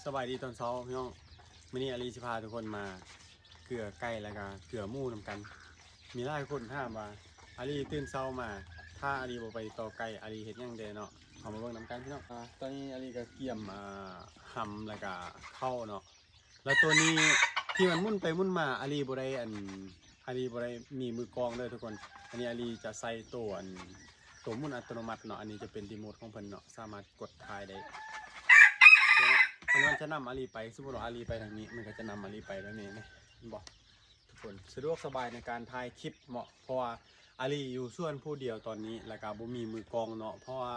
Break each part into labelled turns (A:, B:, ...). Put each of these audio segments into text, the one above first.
A: สบายดีตอนเช้าพี่น้องมื้อนี้อาลีสิพาทุกคนมาเกลือไก่แล้วก็เกลือหมูนำกัน มีหลายคนถามว่าอาลีตื่นเช้ามาถ้าอาลีบ่ไปต่อไก่อาลีเฮ็ดหยังแดเนาะเอามาเบิ่งนำกันพี่น้องตอนนี้อาลีก็เกี่ยมหำแล้วก็เข้าเนาะแล้วตัวนี้ที่มันมุ่นไปมุ่นมาอาลีบ่ได้อาลีบ่ได้มีมือกลองเด้อทุกคนอันนี้อาลีจะใส่ตัวมุ่นอัตโนมัติเนาะอันนี้จะเป็นรีโมทของเพิ่นเนาะสามารถกดถ่ายได้มันจะนำอาลีไปสมมติว่าอาลีไปทางนี้มันก็จะนำอาลีไปแล้วนี่นะบอกทุกคนสะดวกสบายในการถ่ายคลิปเหมาะเพราะว่าอาลีอยู่ส่วนผู้เดียวตอนนี้แล้วก็บ่มีมือกองเนาะเพราะว่า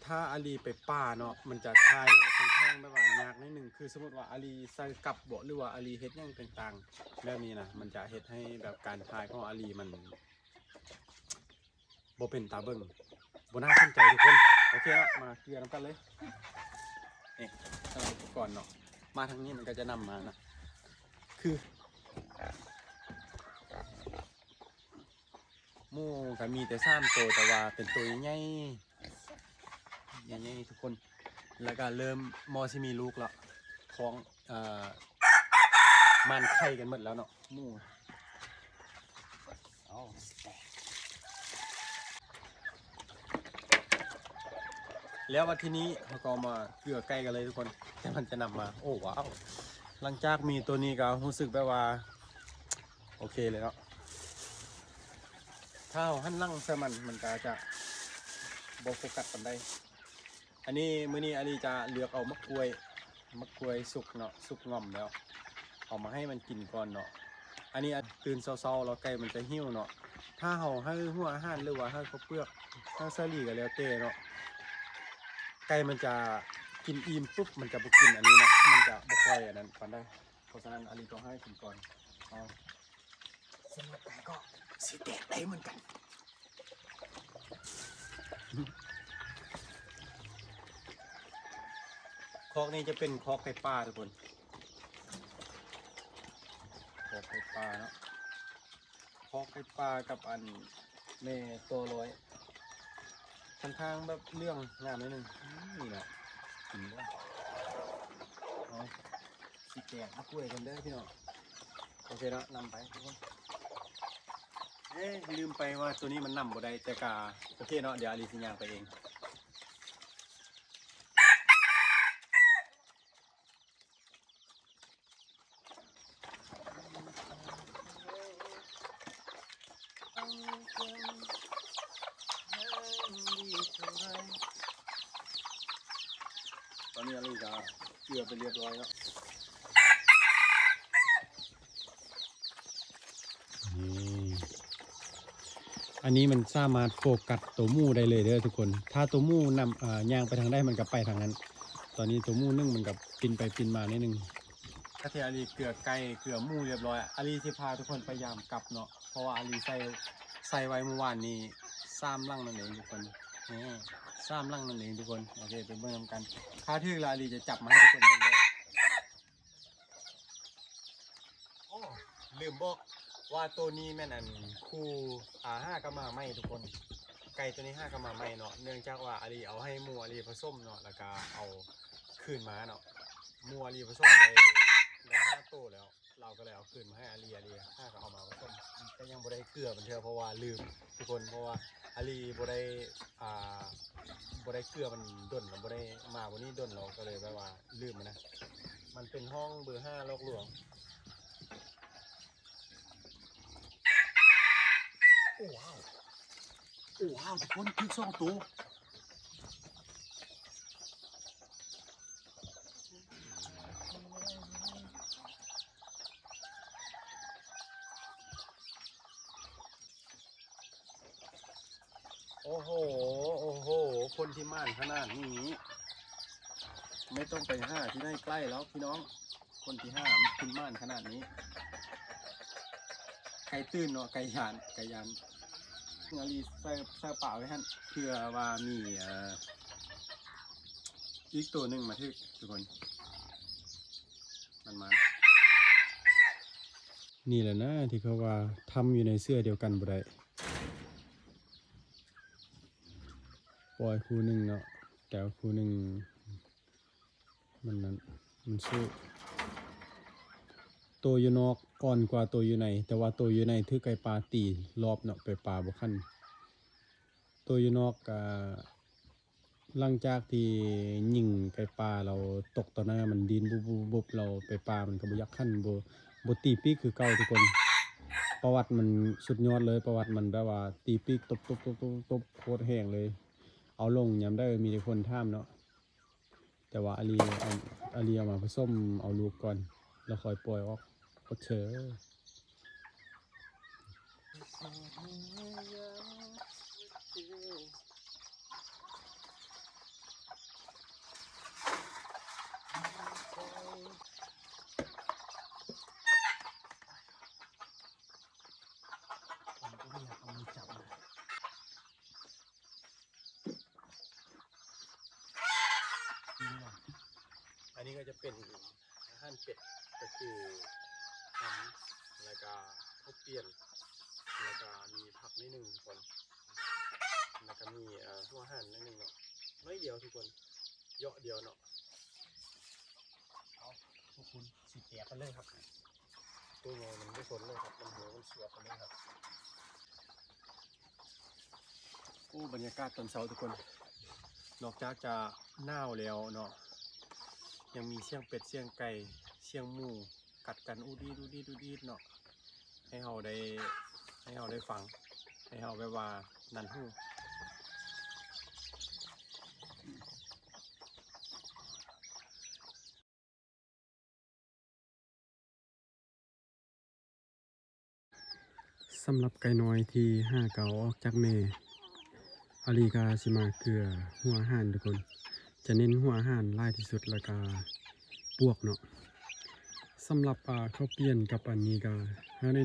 A: ถ้าอาลีไปป่าเนาะมันจะถ่ายแล้วค่อนข้างแบบว่ายากนิดนึงคือสมมติว่าอาลีใส่กับบ่หรือว่าอาลีเฮ็ดหยังต่างๆแบบนี้นะมันจะเฮ็ดให้แบบการถ่ายของอาลีมันบ่เป็นตาเบิ่งบ่น่าสนใจทุกคนโอเคแล้วมาเกลือน้ำกันเลยนี่ก่อนเนาะมาทางนี้มันก็จะนำมานะคือหมูก็มีแต่3ตัวแต่ว่าเป็นตัวใหญ่ใหญ่ทุกคนแล้วก็เริ่มมอสิมีลูกแล้วท้องมันไข่กันหมดแล้วเนาะหมูแล้ววันที่นี้เราก็มาเกลือไก่กันเลยทุกคนแต่มันจะนำมาโอ้ว้าวหลังจากมีตัวนี้ก็รู้สึกแบบว่าโอเคเลยเนาะถ้าหั่นลั่งใส่มันก็จะโบโฟกัสกันได้อันนี้มื้อนี้อาลีจะเลือกเอามะกรวยสุกเนาะสุกง่อมแล้วเอามาให้มันกินก่อนเนาะอันนี้ตื่นเช้าๆแล้วไก่มันจะหิวเนาะถ้าเราให้หัวอาหารหรือว่าให้ข้าวเปลือกถ้าซาลีก็แล้วแต่เนาะไก่มันจะกินอิ่มปุ๊บมันจะบุกินอันนี้นะมันจะบุค่อยอันนั้นก่อนได้เพราะฉะนั้นอาลีต้องให้กินก่อนสำหรับไก่ก็สีแดงได้เหมือนกันคอกนี้จะเป็นคอกไก่ป่าทุกคนคอกไก่ป่าเนาะคอกไก่ป่ากับอันเมตัวร้อยค่อนข้างแบบเรื่องงามนิดนึงนี่แหละกินด้วยสีแดงมะกล้วยกันเด้อพี่น้องโอเคแล้วนำไปทุกคนลืมไปว่าตัวนี้มันนำบ่ได้แต่กาโอเคเนาะเดี๋ยวอาลีสิญางไปเองตอนนี้อาลีจะเกลือไปเรียบร้อยแล้วอันนี้มันสามารถโฟกัสตัวมูได้เลยเด้อทุกคนถ้าตัวมูนำย่างไปทางได้มันก็ไปทางนั้นตอนนี้ตัวมูนึ่งมันกับปินไปปินมานิดนึงถ้าที่อาลีเกลือไก่เกลือมูเรียบร้อยอาลีสิพาทุกคนพยายามกลับเนาะเพราะว่าอาลีใส่ไว้เมื่อวานนี้3 ลังนั่นเองทุกคนนี่3 ลังนั่นเองทุกคนโอเคไปเบิ่งกันถ้าถึงอาลีจะจับมาให้ทุกคนดูเลยโอ้ลืมบอกว่าตัวนี้แม่นคู่5ก็มาไม่ทุกคนไก่ตัวนี้5ก็มาไม่เนาะเนื่องจากว่าอาลีเอาให้หมูอาลีผสมเนาะแล้วก็เอาคืนมาเนาะหมูอาลีผสมได้5 ตัวแล้วเราก็เลยเอาคืนมาให้อาลี5ก็เอามาผสมแต่ยังบ่ได้เกลือมันเถอะเพราะว่าลืมทุกคนเพราะว่าอาลีบ่ได้เกลือมันด้นเราบ่ได้มาวันนี้ด้นเราก็เลยแบบว่าลืมนะมันเป็นห้องเบอร์5โลกหลวงโอ้ว้าวทุกคนพริก2 ตัวโอ้โหคนที่ม่านขนาดนี้ไม่ต้องไปห้าที่ใกล้แล้วพี่น้องคนที่5มันขึ้นม่านขนาดนี้ไก่ตื่นเนาะไก่ยานอาลีใส่เปล่าไว้ท่านเพื่อว่ามีอีกตัวหนึ่งมาทึกทุกคนมันนี่แหละนะที่เขาว่าทำอยู่ในเสื้อเดียวกันบ่ได้ปล่อยคู่หนึ่งเนาะแต่คู่หนึ่ง มันนั้นมันสู้ตัวอยู่นอกอ่อนกว่าตัวอยู่ในแต่ว่าตัวอยู่ในถือไก่ปลาตีรอบเนาะไปปลาบ่คันตัวอยู่นอกหลังจากที่ยิงไก่ปลาเราตกตอนนั้นมันดินบุบเราไปปลามันก็บ่อยากคันบ่ตีปีกคือเก่าทุกคนประวัติมันสุดยอดเลยประวัติมันแบบว่าตีปีกตบโคตรแห้งเลยเอาลงยามได้มีแต่คนถามเนาะแต่ว่าอาลีเอามาผสมเอาลูกก่อนแล้วค่อยปล่อยออกก็เชออันนี้ก็จะเป็นอาหารเป็ดก็คือทำแล้วก็ข้าวเปียนแล้วก็มีผักนิดหนึ่งทุกคนแล้วก็มีหัวหั่นนิดหนึ่งเนาะน้อยเดียวทุกคนเยอะเดียวเนาะเอาพวกคุณสีแตกกันเลยครับตัวงอมันไม่สนเลยครับมันหัวมันสวบกันเลยครับโอ้บรรยากาศตอนเช้าทุกคนนอกจากจะหนาวแล้วเนาะยังมีเสียงเป็ดเสียงไก่เสียงหมูกัดกันอูดีดูดีดูดีเนาะให้เราได้ฟังให้เราแบบว่านันหูสำหรับไก่น้อยที่5 เก่าออกจากแม่อาลีกาสิมาเกลือหัวอาหารทุกคนจะเน้นหัวอาหารหลายที่สุดแล้วก็พวกเนาะสำหรับข้าวเปียนกับอันนี้ก็5 ใน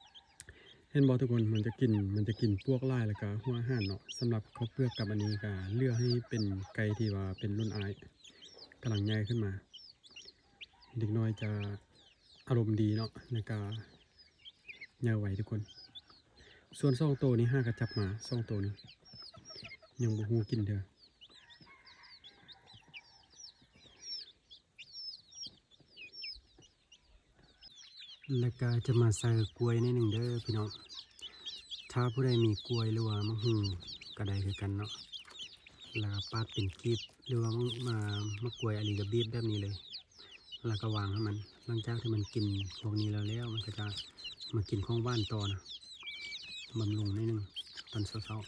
A: 1เห็นบอทุกคนมันจะกินพวกไล่แล้วก็หัวอาหารเนาะสำหรับข้าวเปลือกกับอันนี้ก็เลือกให้เป็นไก่ที่ว่าเป็นรุ่นอายกำลังใหญ่ขึ้นมาเด็กน้อยจะอารมณ์ดีเนาะแล้วก็ใหญ่ไหวทุกคนส่วน2 ตัวนี้5ก็จับมา2 ตัวนี้ยังบ่ฮู้กินเด้อแล้วก็จะมาใส่กล้วยนิดหนึ่งเด้อพี่น้องถ้าผู้ใดมีกล้วยหรือว่ามะฮูก็ได้คือกันเนาะแล้วก็ปาดเป็นกีบหรือว่ามะกล้วยอะไรก็บีบแบบนี้เลยแล้วก็วางให้มันหลังจากที่มันกินพวกนี้แล้วมันก็จะมากินของว่านต่อนะบำรุงนิดนึงตอนเช้า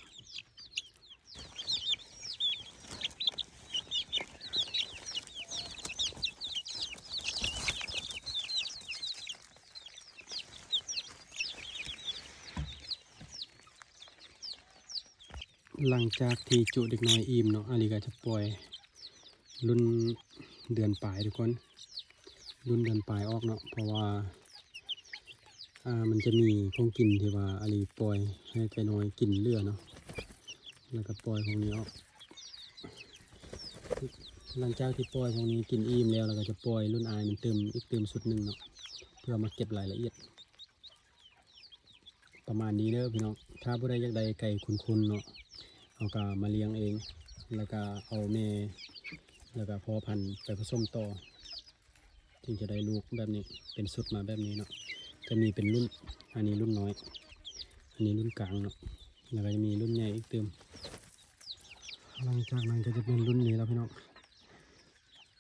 A: หลังจากที่จุเด็กน้อยอิ่มเนาะอาลีก็จะปล่อยรุ่นเดือนปลายทุกคนรุ่นเดือนปลายออกเนาะเพราะว่ามันจะมีของกินที่ว่าอาลีปล่อยให้ไก่น้อยกินเลือเนาะแล้วก็ปล่อยพวกนี้ออกหลังจากที่ปล่อยพวกนี้กินอิ่มแล้วเราก็จะปล่อยรุ่นอายมันเติมสุดหนึ่งเนาะเพื่อมาเก็บรายละเอียดประมาณนี้เด้อพี่น้องถ้าผู้ใดอยากได้ไก่คุ้นๆเนาะเอาก็มาเลี้ยงเองแล้วก็เอาแม่แล้วก็พ่อพันธุ์ไปผสมต่อจึงจะได้ลูกแบบนี้เป็นสุดมาแบบนี้เนาะจะมีเป็นรุ่นอันนี้รุ่นน้อยอันนี้รุ่นกลางเนาะแล้วก็จะมีรุ่นใหญ่อีกเติมหลังจากนั้นก็จะเป็นรุ่นนี้แล้วพี่น้อง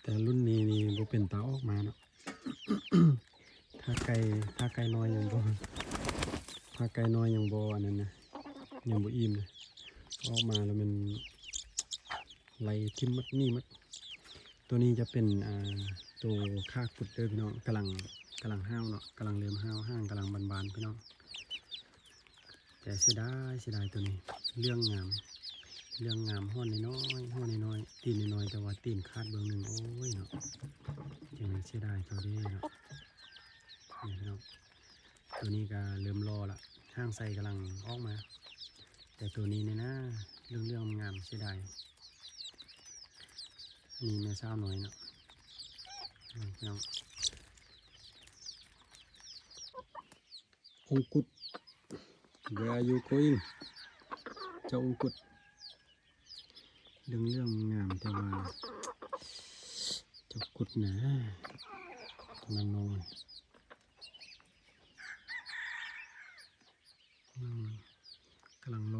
A: แต่รุ่นนี้นี่บ่เป็นตาออกมาเนาะ ถ้าไก่น้อยยังบ่ถ้าไก่น้อยยังบ่อันนั้นนะยังบ่อิ่มนะออกมาแล้วมันไหลทิ่มมัดนี่มัดตัวนี้จะเป็นตัวค่าขุดเด้อพี่น้องกำลังห้าวเนาะกำลังเริ่มห้าวห้างกำลังบานๆพี่น้องแต่เสียดายตัวนี้เรื่องงามห้อนน้อยตีนน้อยแต่ว่าตีนคาดเบื้องหนึ่งโอ้ยเนาะจังเสียดายตัวนี้เนาะนี่พี่น้องตัวนี้ก็เริ่มรอละห้างใส่กำลังออกมาแต่ตัวนี้เนี่ยนะเรื่องงามเสียดายนี่แม่สาวหน่อยเนาะพี่น้ององกุฎ Where are you going เจ้าองกุฎเรื่องงามแต่ว่าเจ้า กุดนะกำลังนอนกำลังรอ